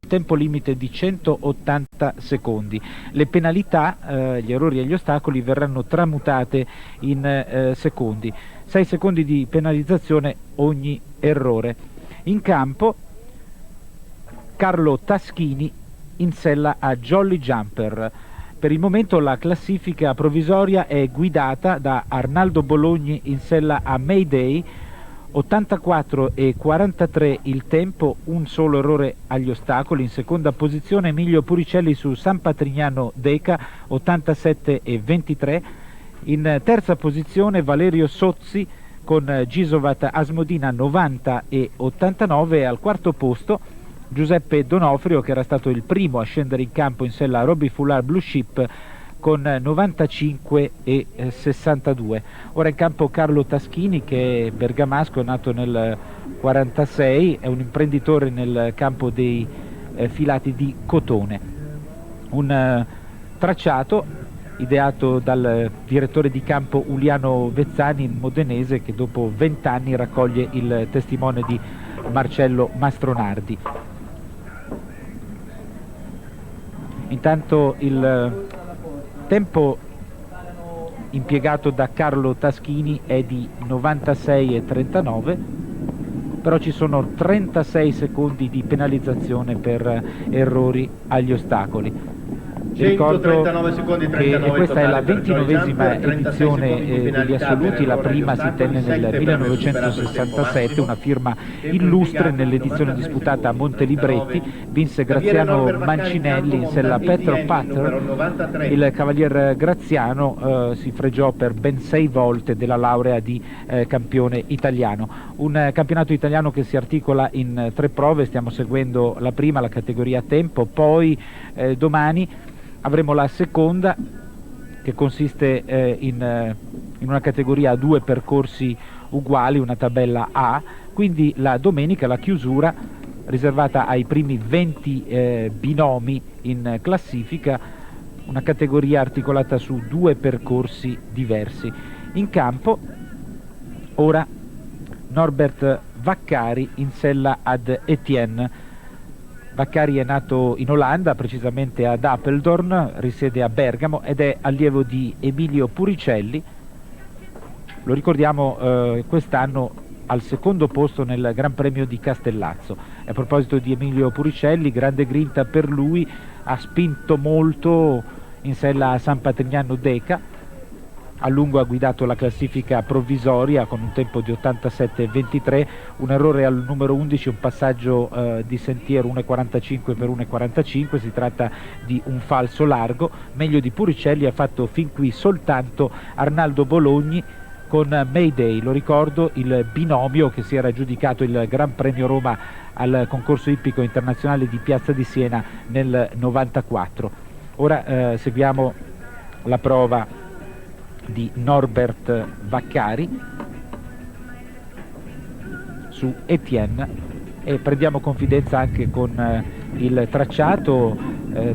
tempo limite di 180 secondi. Le penalità, gli errori e gli ostacoli verranno tramutate in secondi. 6 secondi di penalizzazione ogni errore. In campo Carlo Taschini in sella a Jolly Jumper. Per il momento la classifica provvisoria è guidata da Arnaldo Bologni in sella a Mayday, 84 e 43 il tempo, un solo errore agli ostacoli. In seconda posizione Emilio Puricelli su San Patrignano Deca, 87 e 23. In terza posizione Valerio Sozzi con Gisovat Asmodina, 90 e 89. Al quarto posto Giuseppe Donofrio, che era stato il primo a scendere in campo in sella a Robbie Fuller Blue Ship, con 95 e 62. Ora in campo Carlo Taschini, che è bergamasco, è nato nel 46, è un imprenditore nel campo dei filati di cotone. Un tracciato ideato dal direttore di campo Uliano Vezzani, modenese, che dopo 20 anni raccoglie il testimone di Marcello Mastronardi. Intanto il tempo impiegato da Carlo Taschini è di 96 e 39, però ci sono 36 secondi di penalizzazione per errori agli ostacoli. Ricordo 139 secondi, 39 che questa è la totali per 29esima Jolly Jumper, edizione degli 36 assoluti, la per prima errore si tenne agli nel ostacoli, 1967, una firma illustre nell'edizione disputata a Montelibreti. Vinse Graziano Mancinelli in sella Petro Patter. Il cavalier Graziano si fregiò per ben 6 volte della laurea di campione italiano. Un campionato italiano che si articola in 3 prove. Stiamo seguendo la prima, la categoria tempo, poi domani avremo la seconda, che consiste in una categoria a 2 percorsi uguali, una tabella A. Quindi la domenica la chiusura, riservata ai primi 20 binomi in classifica, una categoria articolata su 2 percorsi diversi. In campo ora Norbert Vaccari in sella ad Etienne. Vaccari è nato in Olanda, precisamente ad Apeldoorn, risiede a Bergamo ed è allievo di Emilio Puricelli. Lo ricordiamo quest'anno al secondo posto nel Gran Premio di Castellazzo. A proposito di Emilio Puricelli, grande grinta per lui, ha spinto molto in sella a San Patrignano Deca. A lungo ha guidato la classifica provvisoria con un tempo di 87,23, un errore al numero 11, un passaggio di sentiero 1,45 per 1,45, si tratta di un falso largo. Meglio di Puricelli ha fatto fin qui soltanto Arnaldo Bologni con Mayday, lo ricordo, il binomio che si era aggiudicato il Gran Premio Roma al concorso ippico internazionale di Piazza di Siena nel 94. Ora seguiamo la prova di Norbert Vaccari su Etienne e prendiamo confidenza anche con il tracciato.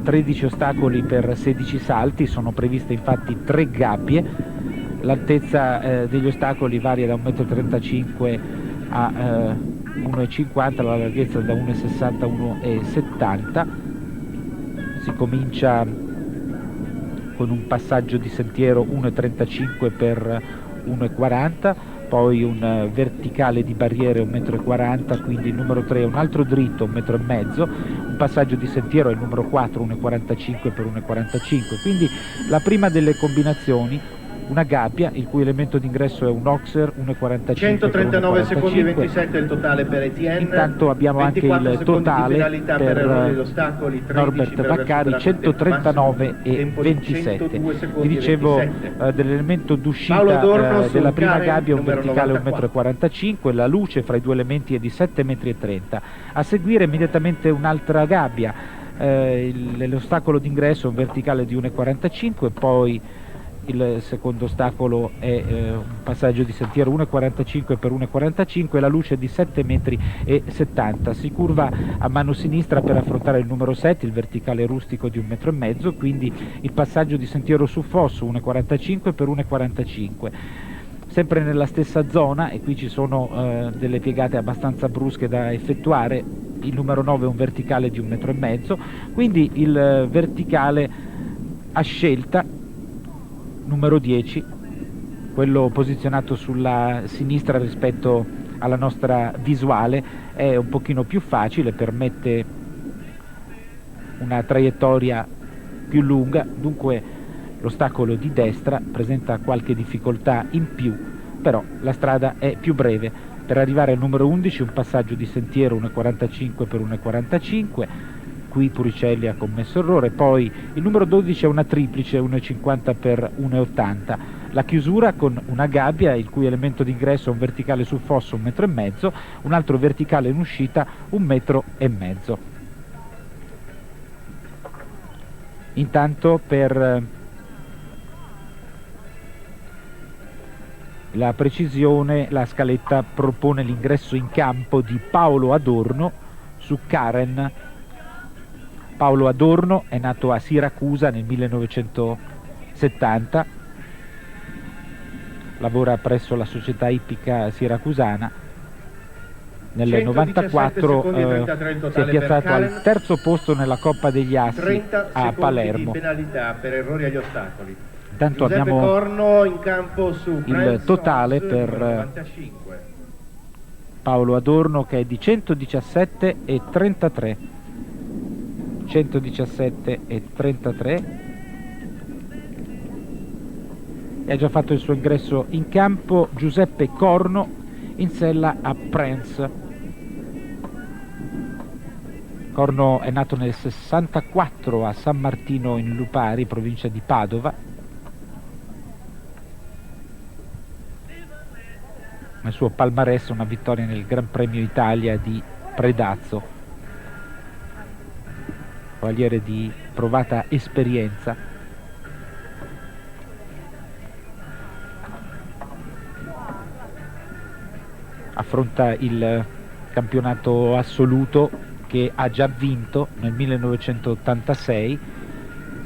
13 ostacoli per 16 salti, sono previste infatti 3 gabbie. L'altezza degli ostacoli varia da 1,35 m a 1,50 m, la larghezza da 1,60 a 1,70 m. Si comincia con un passaggio di sentiero 1,35 per 1,40, poi un verticale di barriere 1,40 m, quindi il numero 3 un altro dritto 1,5 m, un passaggio di sentiero è il numero 4 1,45 per 1,45, quindi la prima delle combinazioni, una gabbia il cui elemento d'ingresso è un Oxer 1,45 139 per 1,45. secondi e 27 il totale per Etienne. Intanto abbiamo anche il totale per Norbert Vaccari, 139 e 27. Vi dicevo dell'elemento d'uscita della prima gabbia, un verticale 1,45 m, la luce fra i 2 elementi è di 7,30 m. A seguire immediatamente un'altra gabbia, l'ostacolo d'ingresso è un verticale di 1,45 m, poi il secondo ostacolo è un passaggio di sentiero 1,45 per 1,45, la luce è di 7,70 m. Si curva a mano sinistra per affrontare il numero 7, il verticale rustico di 1,5 m, quindi il passaggio di sentiero su fosso 1,45 per 1,45. sempre nella stessa zona, e qui ci sono delle piegate abbastanza brusche da effettuare. Il numero 9 è un verticale di 1,5 metri, quindi il verticale a scelta numero 10, quello posizionato sulla sinistra rispetto alla nostra visuale, è un pochino più facile, permette una traiettoria più lunga, dunque l'ostacolo di destra presenta qualche difficoltà in più, però la strada è più breve. Per arrivare al numero 11 un passaggio di sentiero 1,45 per 1,45, qui Puricelli ha commesso errore. Poi il numero 12 è una triplice 1,50 per 1,80, la chiusura con una gabbia il cui elemento d'ingresso è un verticale sul fosso 1,5 metri, un altro verticale in uscita 1,5 metri. Intanto, per la precisione, la scaletta propone l'ingresso in campo di Paolo Adorno su Karen. Paolo Adorno è nato a Siracusa nel 1970, lavora presso la società ippica siracusana. Nel 94 si è piazzato al terzo posto nella Coppa degli Assi a Palermo. Di penalità per errori agli ostacoli. Intanto Giuseppe abbiamo Corno in campo su il totale Hans, per 95. Paolo Adorno, che è di 117,33. 117,33, e ha già fatto il suo ingresso in campo Giuseppe Corno in sella a Prens. Corno è nato nel 64 a San Martino in Lupari, provincia di Padova. Nel suo palmarès una vittoria nel Gran Premio Italia di Predazzo, cavaliere di provata esperienza. Affronta il campionato assoluto che ha già vinto nel 1986.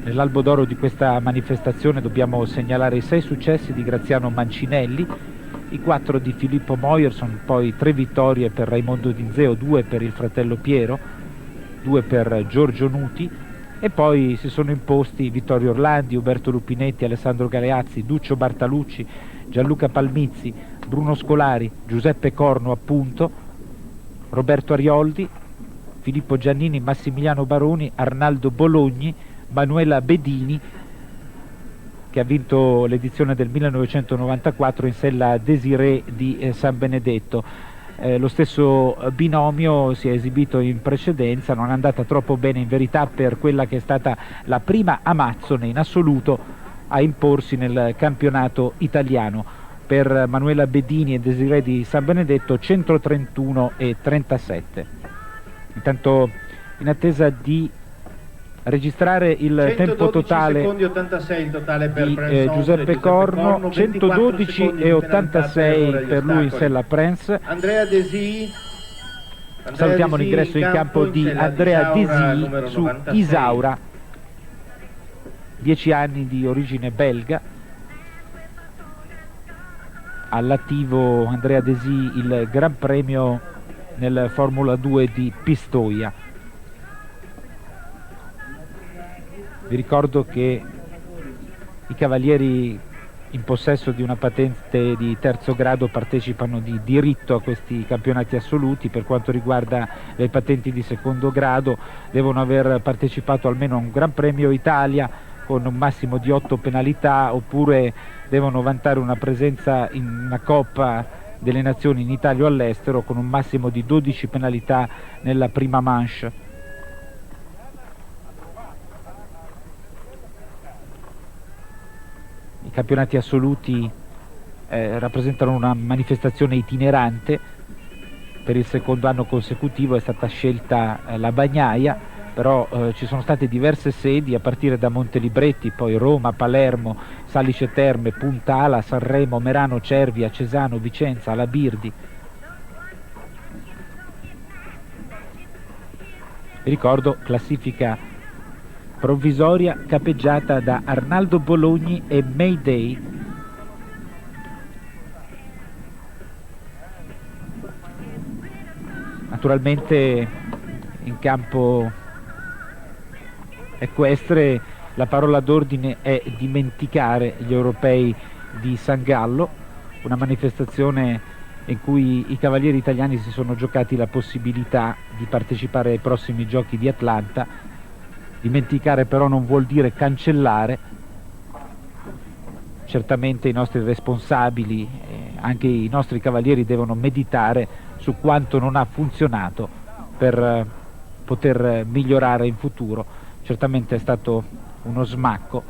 Nell'albo d'oro di questa manifestazione dobbiamo segnalare i 6 successi di Graziano Mancinelli, i 4 di Filippo Moierson, poi 3 vittorie per Raimondo Dinzeo, 2 per il fratello Piero, 2 per Giorgio Nuti, e poi si sono imposti Vittorio Orlandi, Uberto Lupinetti, Alessandro Galeazzi, Duccio Bartalucci, Gianluca Palmizzi, Bruno Scolari, Giuseppe Corno appunto, Roberto Arioldi, Filippo Giannini, Massimiliano Baroni, Arnaldo Bologni, Manuela Bedini, che ha vinto l'edizione del 1994 in sella Desiré di San Benedetto. Lo stesso binomio si è esibito in precedenza, non è andata troppo bene in verità per quella che è stata la prima Amazzone in assoluto a imporsi nel campionato italiano. Per Manuela Bedini e Desiré di San Benedetto 131,37. Intanto, in attesa di registrare il tempo totale secondi 86 il totale per di Giuseppe Corno, 112,86 per lui in sella Prens. Andrea Desi. Salutiamo l'ingresso in campo di Andrea Desi su 96. Isaura, 10 anni, di origine belga. All'attivo Andrea Desi il Gran Premio nel Formula 2 di Pistoia. Vi ricordo che i cavalieri in possesso di una patente di terzo grado partecipano di diritto a questi campionati assoluti. Per quanto riguarda le patenti di secondo grado, devono aver partecipato almeno a un Gran Premio Italia con un massimo di 8 penalità, oppure devono vantare una presenza in una Coppa delle Nazioni in Italia o all'estero con un massimo di 12 penalità nella prima manche. I campionati assoluti rappresentano una manifestazione itinerante. Per il secondo anno consecutivo è stata scelta la Bagnaia, però ci sono state diverse sedi a partire da Montelibretti, poi Roma, Palermo, Salice Terme, Punta Ala, Sanremo, Merano, Cervia, Cesano, Vicenza, Labirdi. Vi ricordo classifica provvisoria capeggiata da Arnaldo Bologni e Mayday. Naturalmente in campo equestre la parola d'ordine è dimenticare gli europei di San Gallo, una manifestazione in cui i cavalieri italiani si sono giocati la possibilità di partecipare ai prossimi giochi di Atlanta. Dimenticare però non vuol dire cancellare. Certamente i nostri responsabili, anche i nostri cavalieri, devono meditare su quanto non ha funzionato per poter migliorare in futuro. Certamente è stato uno smacco.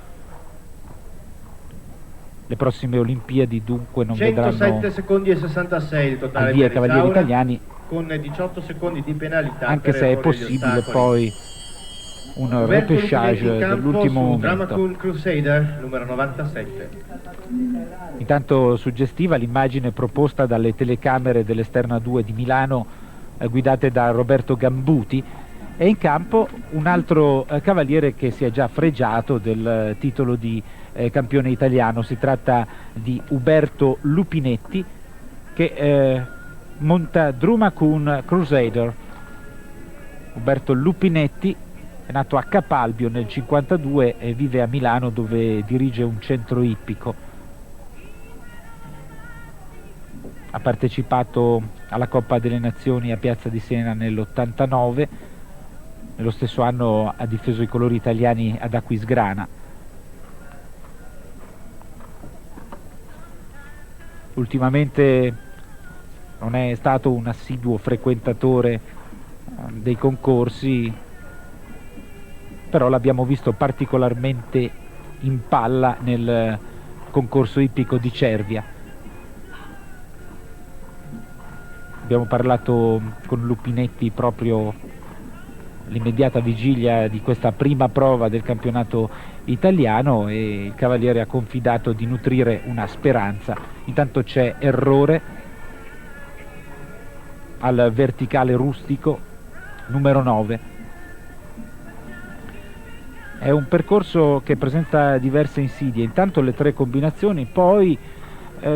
Le prossime Olimpiadi dunque non 107 vedranno secondi e 66 il totale al via per cavalieri Isaura, italiani, con 18 secondi di penalità, anche per se è errore agli possibile ostacoli. poi un Roberto repêchage Lupinetti in campo dell'ultimo su momento. Dramacoon Crusader, numero 97. Intanto suggestiva l'immagine proposta dalle telecamere dell'Esterna 2 di Milano, guidate da Roberto Gambuti, e in campo un altro cavaliere che si è già fregiato del titolo di campione italiano. Si tratta di Uberto Lupinetti, che monta Dramacoon Crusader. Uberto Lupinetti è nato a Capalbio nel 1952 e vive a Milano, dove dirige un centro ippico. Ha partecipato alla Coppa delle Nazioni a Piazza di Siena nell'89, nello stesso anno ha difeso i colori italiani ad Aquisgrana. Ultimamente non è stato un assiduo frequentatore dei concorsi, però l'abbiamo visto particolarmente in palla nel concorso ippico di Cervia. Abbiamo parlato con Lupinetti proprio l'immediata vigilia di questa prima prova del campionato italiano e il cavaliere ha confidato di nutrire una speranza. Intanto c'è errore al verticale rustico numero 9. È un percorso che presenta diverse insidie, intanto le 3 combinazioni, poi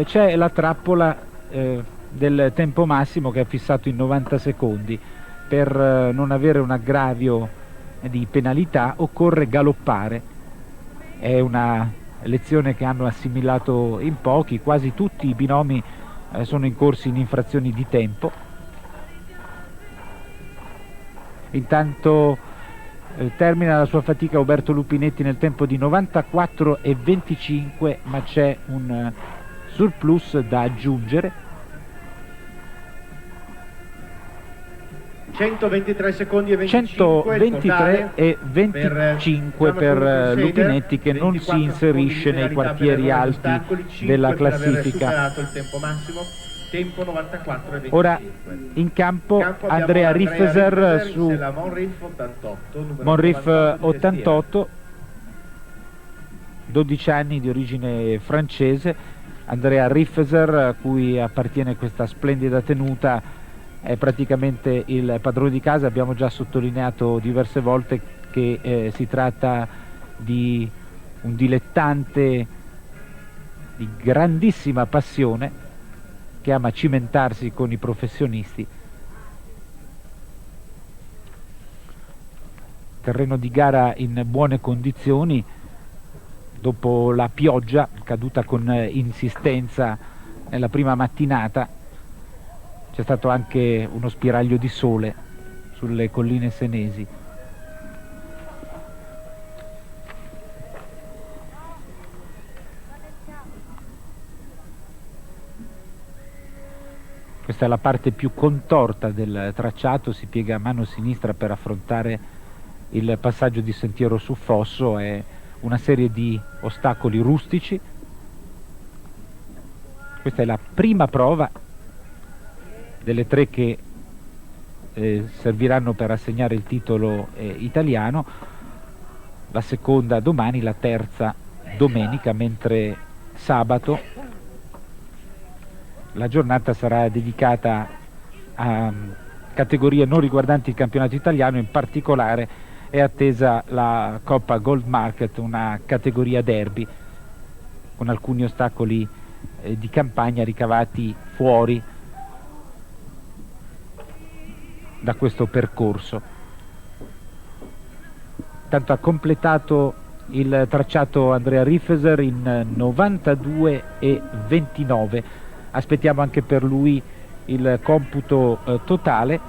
c'è la trappola del tempo massimo che è fissato in 90 secondi. Per non avere un aggravio di penalità occorre galoppare. È una lezione che hanno assimilato in pochi, quasi tutti i binomi sono incorsi in infrazioni di tempo. Intanto termina la sua fatica Uberto Lupinetti nel tempo di 94,25, ma c'è un surplus da aggiungere. 123 secondi e 25 123 e 25 per Lupinetti, che non si inserisce nei quartieri alti della classifica. Il tempo massimo, tempo 94 e 25. Ora in campo Andrea Riffeser su Monriff 88, 12 anni, di origine francese. Andrea Riffeser, a cui appartiene questa splendida tenuta, è praticamente il padrone di casa. Abbiamo già sottolineato diverse volte che si tratta di un dilettante di grandissima passione che ama cimentarsi con i professionisti. Terreno di gara in buone condizioni dopo la pioggia caduta con insistenza nella prima mattinata. C'è stato anche uno spiraglio di sole sulle colline senesi. Questa è la parte più contorta del tracciato, si piega a mano sinistra per affrontare il passaggio di sentiero su fosso, è una serie di ostacoli rustici. Questa è la prima prova delle 3 che serviranno per assegnare il titolo italiano, la seconda domani, la terza domenica, mentre sabato la giornata sarà dedicata a categorie non riguardanti il campionato italiano. In particolare è attesa la Coppa Gold Market, una categoria derby con alcuni ostacoli di campagna ricavati fuori da questo percorso. Tanto ha completato il tracciato Andrea Rifeser in 92,29. Aspettiamo anche per lui il computo totale,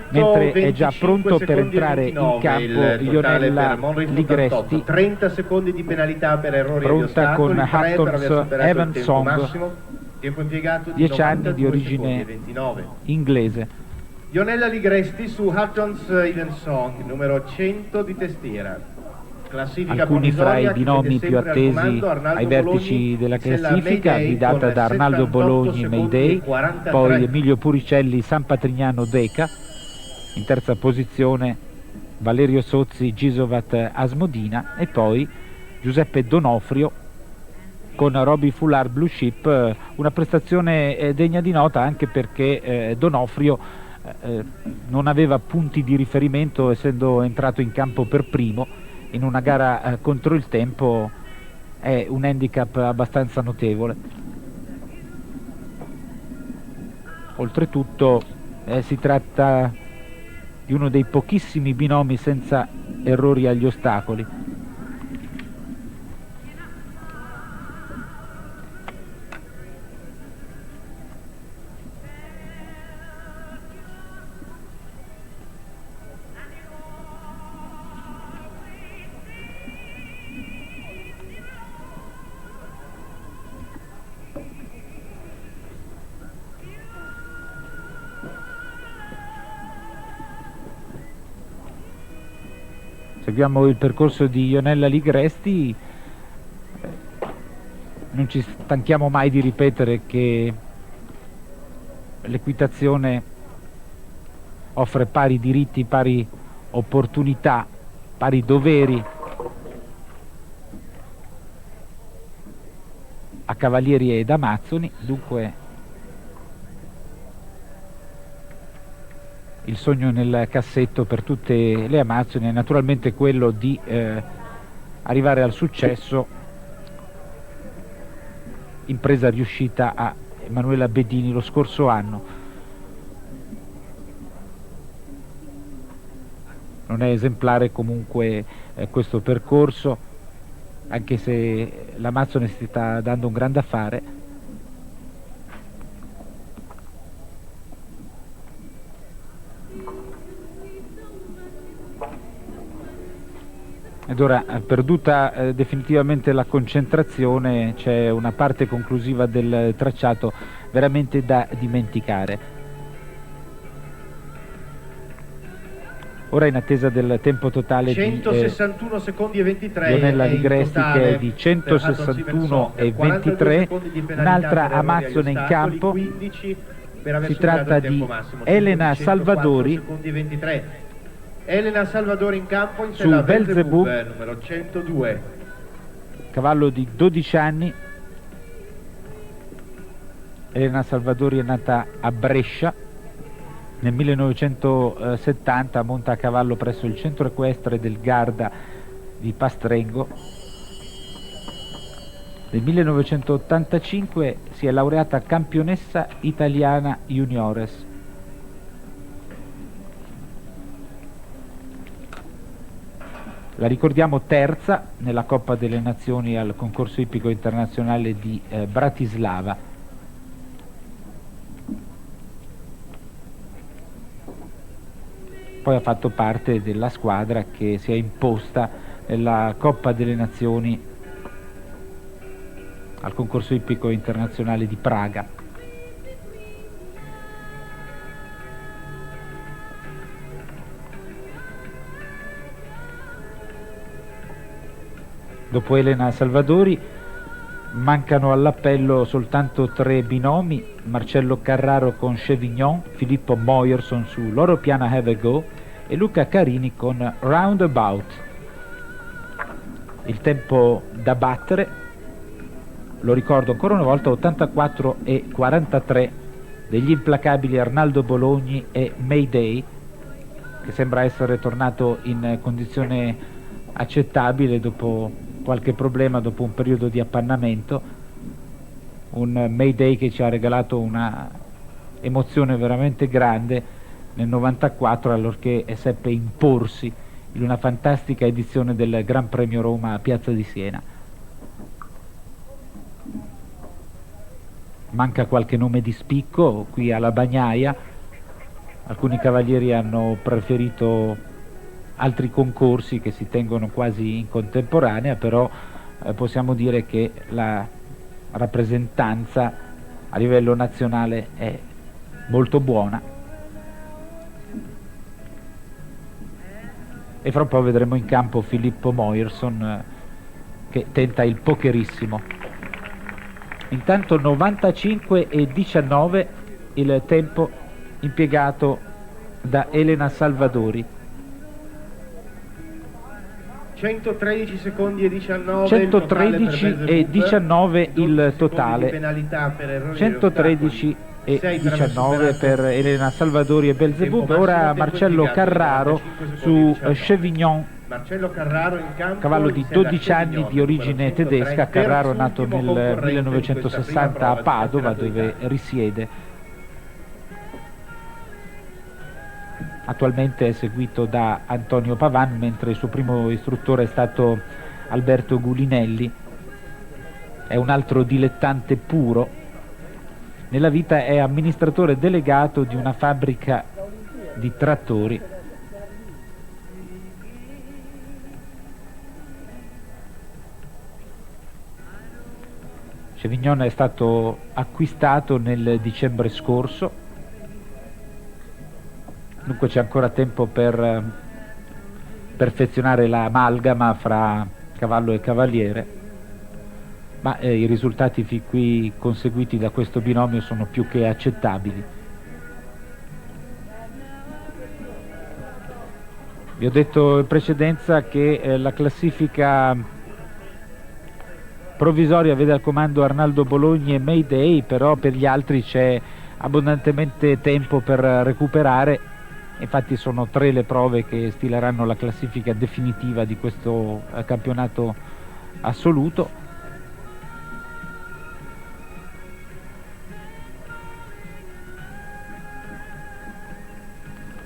mentre è già pronto per entrare in campo Ionella Ligresti, 30 secondi di penalità per errori pronta con Hattons Evansong, massimo, tempo impiegato di 10 anni di 92 origine secondi, 29. inglese. Ionella Ligresti su Hattons Evansong, numero 100 di testiera. Classifica Alcuni fra i provvisoria che binomi vede più sempre al attesi comando Arnaldo ai vertici Bologni, della Sella classifica, Mayday guidata con da Arnaldo 78 Bologni secondi Mayday, e 43. poi Emilio Puricelli San Patrignano Deca, in terza posizione Valerio Sozzi Gisovat Asmodina e poi Giuseppe Donofrio con Roby Foulard Blue Ship, una prestazione degna di nota anche perché Donofrio non aveva punti di riferimento essendo entrato in campo per primo. In una gara contro il tempo è un handicap abbastanza notevole. Oltretutto si tratta di uno dei pochissimi binomi senza errori agli ostacoli. Seguiamo il percorso di Ionella Ligresti. Non ci stanchiamo mai di ripetere che l'equitazione offre pari diritti, pari opportunità, pari doveri a cavalieri ed amazzoni. Dunque il sogno nel cassetto per tutte le amazzoni è naturalmente quello di arrivare al successo, impresa riuscita a Emanuela Bedini lo scorso anno. Non è esemplare comunque questo percorso, anche se l'Amazzone si sta dando un grande affare. Ed ora, perduta definitivamente la concentrazione, c'è una parte conclusiva del tracciato veramente da dimenticare. Ora in attesa del tempo totale 161 secondi e 23 Ionella Ligresti, che è di 161 e 23, un'altra amazzone in campo. Si tratta di Elena Salvadori in campo in su Belzebub, numero 102, cavallo di 12 anni. Elena Salvadori è nata a Brescia nel 1970, monta a cavallo presso il centro equestre del Garda di Pastrengo. Nel 1985 si è laureata campionessa italiana juniores. La ricordiamo terza nella Coppa delle Nazioni al concorso ippico internazionale di Bratislava. Poi ha fatto parte della squadra che si è imposta nella Coppa delle Nazioni al concorso ippico internazionale di Praga. Dopo Elena Salvadori mancano all'appello soltanto 3 binomi: Marcello Carraro con Chevignon, Filippo Moyerson su Loro Piana Have a Go e Luca Carini con Roundabout. Il tempo da battere, lo ricordo ancora una volta, 84 e 43 degli implacabili Arnaldo Bologni e Mayday, che sembra essere tornato in condizione accettabile dopo qualche problema, dopo un periodo di appannamento. Un Mayday che ci ha regalato una emozione veramente grande nel 94, allorché seppe imporsi in una fantastica edizione del Gran Premio Roma a Piazza di Siena. Manca qualche nome di spicco qui alla Bagnaia, alcuni cavalieri hanno preferito altri concorsi che si tengono quasi in contemporanea, però possiamo dire che la rappresentanza a livello nazionale è molto buona e fra un po' vedremo in campo Filippo Moyerson che tenta il pokerissimo. Intanto 95:19 il tempo impiegato da Elena Salvadori. 113 secondi e 19 113:19 il totale. 113 e 19 per Elena Salvadori e Belzebub. Ora Marcello Carraro su Chevignon, cavallo di 12 anni di origine tedesca. Carraro nato nel 1960 a Padova, dove risiede. Attualmente è seguito da Antonio Pavan, mentre il suo primo istruttore è stato Alberto Gulinelli. È un altro dilettante puro. Nella vita è amministratore delegato di una fabbrica di trattori. Chevignon è stato acquistato nel dicembre scorso, dunque c'è ancora tempo per perfezionare l'amalgama fra cavallo e cavaliere, ma i risultati fin qui conseguiti da questo binomio sono più che accettabili. Vi ho detto in precedenza che la classifica provvisoria vede al comando Arnaldo Bologni e Mayday, però per gli altri c'è abbondantemente tempo per recuperare. Infatti sono 3 le prove che stileranno la classifica definitiva di questo campionato assoluto.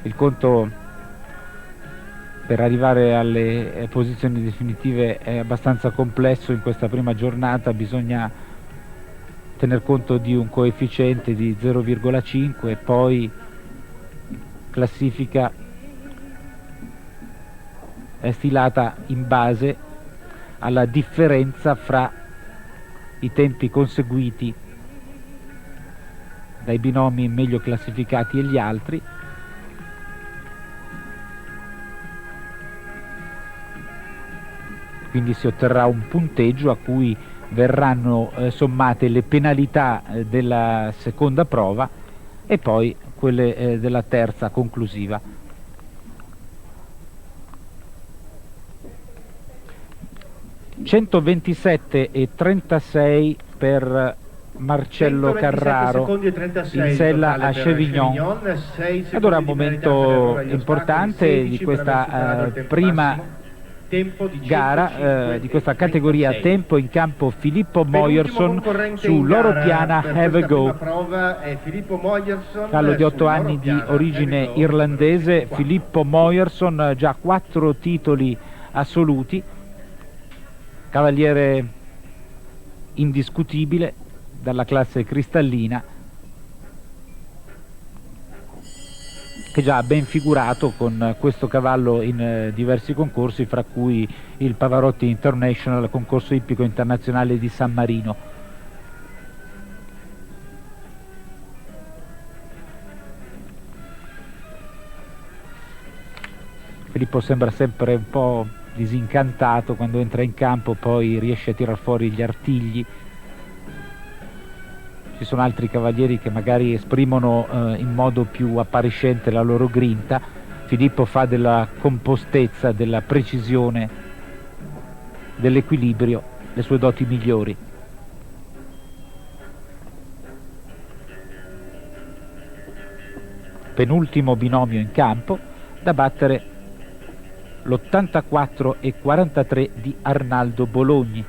Il conto per arrivare alle posizioni definitive è abbastanza complesso in questa prima giornata. Bisogna tener conto di un coefficiente di 0,5 e poi classifica è stilata in base alla differenza fra i tempi conseguiti dai binomi meglio classificati e gli altri. Quindi si otterrà un punteggio a cui verranno sommate le penalità della seconda prova e poi quelle della terza conclusiva. (127,36 per Marcello Carraro in sella a Chevignon). Ed ora un momento importante di questa prima gara, di questa categoria tempo. In campo Filippo Moyerson su Loro Piana Have a Go, cavallo di 8 anni di origine irlandese. Filippo Moyerson, già 4 titoli assoluti, cavaliere indiscutibile dalla classe cristallina, che già ha ben figurato con questo cavallo in diversi concorsi, fra cui il Pavarotti International, concorso ippico internazionale di San Marino. Filippo sembra sempre un po' disincantato quando entra in campo, poi riesce a tirar fuori gli artigli. Ci sono altri cavalieri che magari esprimono in modo più appariscente la loro grinta. Filippo fa della compostezza, della precisione, dell'equilibrio le sue doti migliori. Penultimo binomio in campo, da battere l'84,43 di Arnaldo Bologni.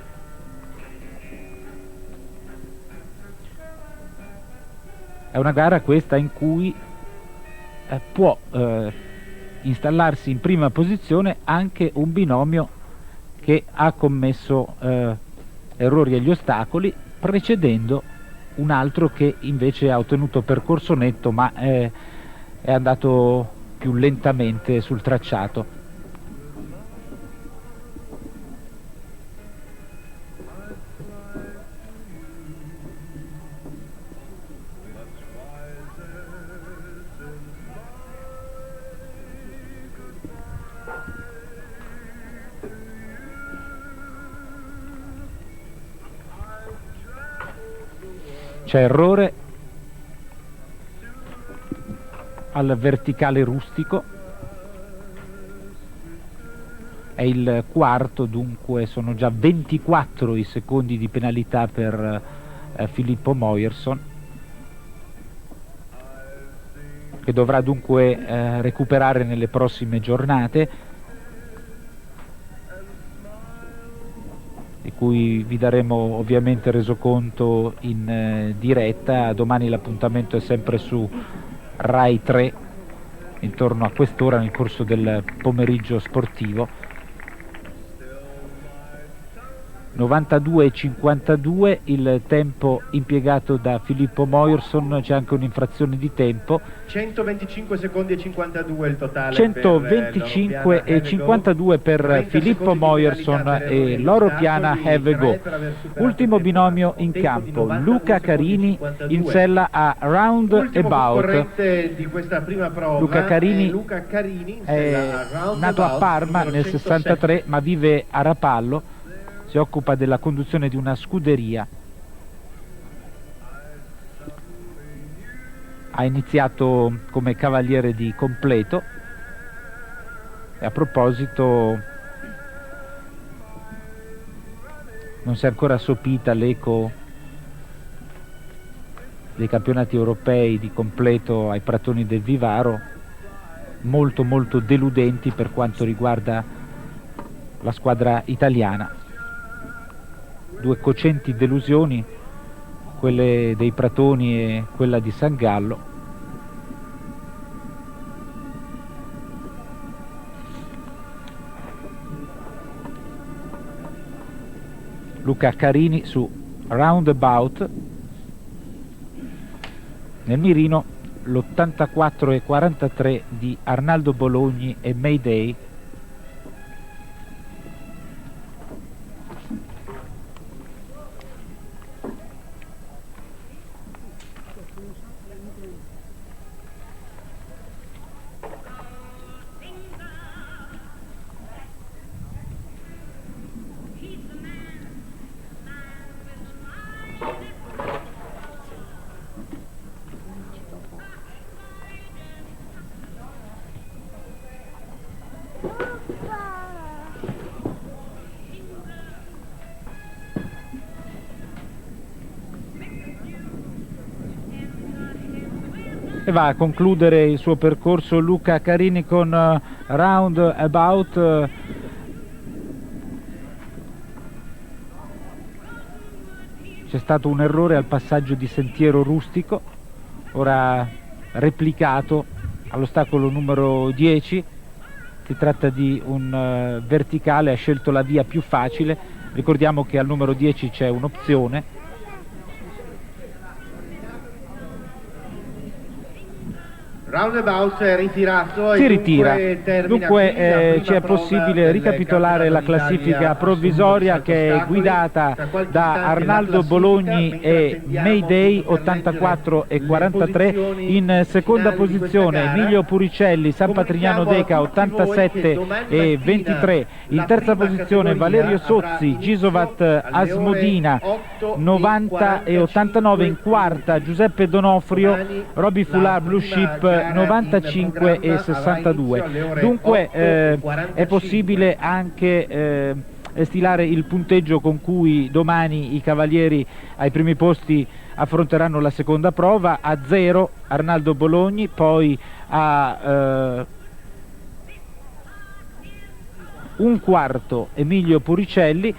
È una gara questa in cui può installarsi in prima posizione anche un binomio che ha commesso errori agli ostacoli, precedendo un altro che invece ha ottenuto percorso netto, ma è andato più lentamente sul tracciato. C'è errore al verticale rustico, è il quarto, dunque sono già 24 i secondi di penalità per Filippo Mojerson, che dovrà dunque recuperare nelle prossime giornate, di cui vi daremo ovviamente resoconto in diretta. Domani l'appuntamento è sempre su Rai 3 intorno a quest'ora nel corso del pomeriggio sportivo. 92,52 il tempo impiegato da Filippo Mojerson, c'è anche un'infrazione di tempo. 125 secondi e 52 il totale. 125 e 52 per Filippo Mojerson e Loro Piana Have a Go. Ultimo binomio in campo, Luca Carini in sella a Roundabout. Di questa prima prova Luca Carini è nato a Parma nel 63 ma vive a Rapallo. Si occupa della conduzione di una scuderia. Ha iniziato come cavaliere di completo e a proposito non si è ancora sopita l'eco dei campionati europei di completo ai Pratoni del Vivaro, molto deludenti per quanto riguarda la squadra italiana. Due cocenti delusioni, quelle dei Pratoni e quella di San Gallo. Luca Carini su Roundabout, nel mirino l'84,43 di Arnaldo Bologni e Mayday. E va a concludere il suo percorso Luca Carini con Roundabout. C'è stato un errore al passaggio di sentiero rustico, ora replicato all'ostacolo numero 10. Si tratta di un verticale, ha scelto la via più facile. Ricordiamo che al numero 10 c'è un'opzione. Roundabout è ritirato. Si ritira, dunque ci è possibile ricapitolare la classifica provvisoria che è guidata da Arnaldo Bologni e Mayday 84,43, in seconda posizione Emilio Puricelli, San Patrignano Deca 87,23, in terza posizione Valerio Sozzi, Gisovat Asmodina 90,89, in quarta Giuseppe Donofrio, Roby Fular Blue Ship 95,62. Dunque è possibile anche stilare il punteggio con cui domani i cavalieri ai primi posti affronteranno la seconda prova. A 0 Arnaldo Bologni, poi a un quarto Emilio Puricelli,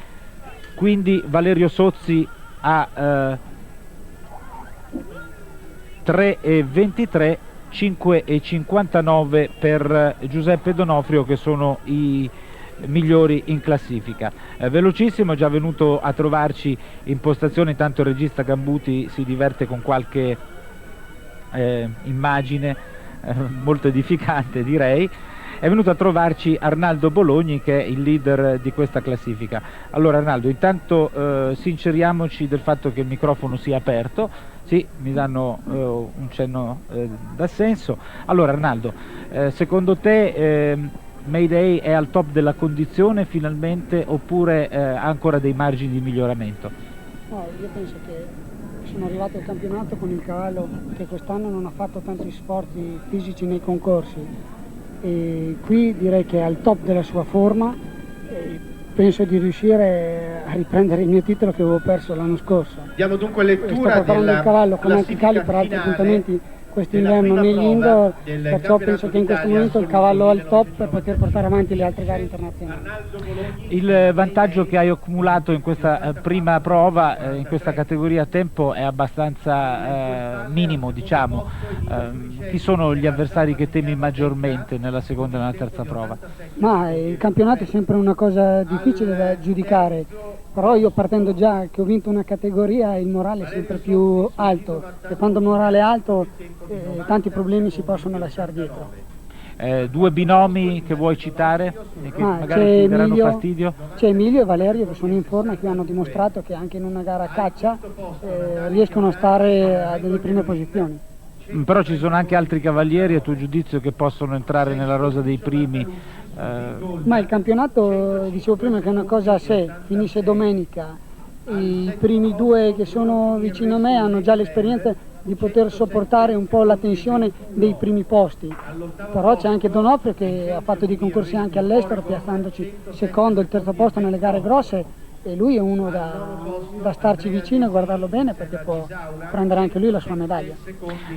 quindi Valerio Sozzi a 3,23, 5,59 per Giuseppe D'Onofrio, che sono i migliori in classifica. Velocissimo, è già venuto a trovarci in postazione, intanto il regista Gambuti si diverte con qualche immagine molto edificante, direi. È venuto a trovarci Arnaldo Bologni, che è il leader di questa classifica. Allora Arnaldo, intanto sinceriamoci del fatto che il microfono sia aperto. Sì, mi danno un cenno d'assenso. Allora Arnaldo, secondo te Mayday è al top della condizione finalmente, oppure ha ancora dei margini di miglioramento? No, io penso che sono arrivato al campionato con il cavallo che quest'anno non ha fatto tanti sforzi fisici nei concorsi, e qui direi che è al top della sua forma, e penso di riuscire a riprendere il mio titolo che avevo perso l'anno scorso. Diamo dunque lettura sto preparando il cavallo come altri cali per altri appuntamenti quest'inverno nell'indoor, perciò penso che in questo momento il cavallo è al top per poter portare avanti le altre gare internazionali. Il vantaggio che hai accumulato in questa prima prova, in questa categoria tempo, è abbastanza minimo, diciamo. Chi sono gli avversari che temi maggiormente nella seconda e nella terza prova? Ma il campionato è sempre una cosa difficile da giudicare, però io, partendo già che ho vinto una categoria, il morale è sempre più alto, e quando il morale è alto tanti problemi si possono lasciare dietro. Due binomi che vuoi citare e che magari ti daranno fastidio? C'è Emilio e Valerio, che sono in forma e che hanno dimostrato che anche in una gara a caccia riescono a stare a delle prime posizioni. Però ci sono anche altri cavalieri, a tuo giudizio, che possono entrare nella rosa dei primi? Ma il campionato, dicevo prima, che è una cosa a sé, finisce domenica. I primi due che sono vicino a me hanno già l'esperienza di poter sopportare un po' la tensione dei primi posti, però c'è anche D'Onofrio che ha fatto dei concorsi anche all'estero, piazzandoci secondo il terzo posto nelle gare grosse, e lui è uno da starci vicino e guardarlo bene, perché può prendere anche lui la sua medaglia.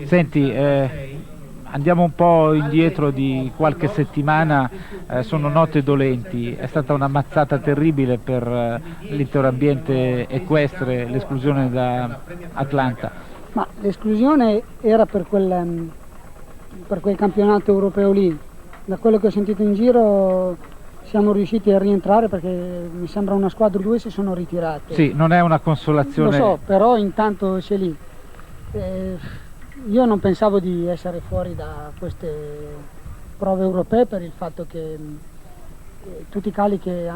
Senti, andiamo un po' indietro di qualche settimana, sono note dolenti, è stata una mazzata terribile per l'intero ambiente equestre, l'esclusione da Atlanta. Ma l'esclusione era per quel campionato europeo lì. Da quello che ho sentito in giro siamo riusciti a rientrare, perché mi sembra una squadra o due si sono ritirate. Sì, non è una consolazione. Lo so, però intanto c'è lì. Io non pensavo di essere fuori da queste prove europee, per il fatto che tutti i cali che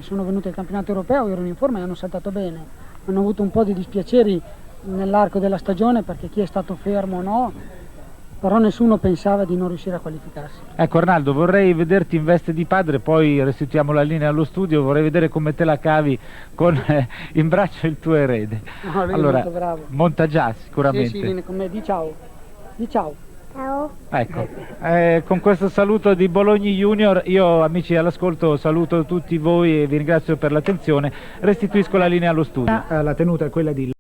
sono venuti al campionato europeo erano in forma e hanno saltato bene. Hanno avuto un po' di dispiaceri nell'arco della stagione, perché chi è stato fermo o no, però nessuno pensava di non riuscire a qualificarsi. Ecco Arnaldo, vorrei vederti in veste di padre, poi restituiamo la linea allo studio, vorrei vedere come te la cavi con in braccio il tuo erede. No, lui allora, è molto bravo. Monta già sicuramente. Sì, viene con me, di ciao. Di ciao. Ciao. Ecco, con questo saluto di Bologni Junior, io amici all'ascolto saluto tutti voi e vi ringrazio per l'attenzione, restituisco la linea allo studio. La tenuta è quella di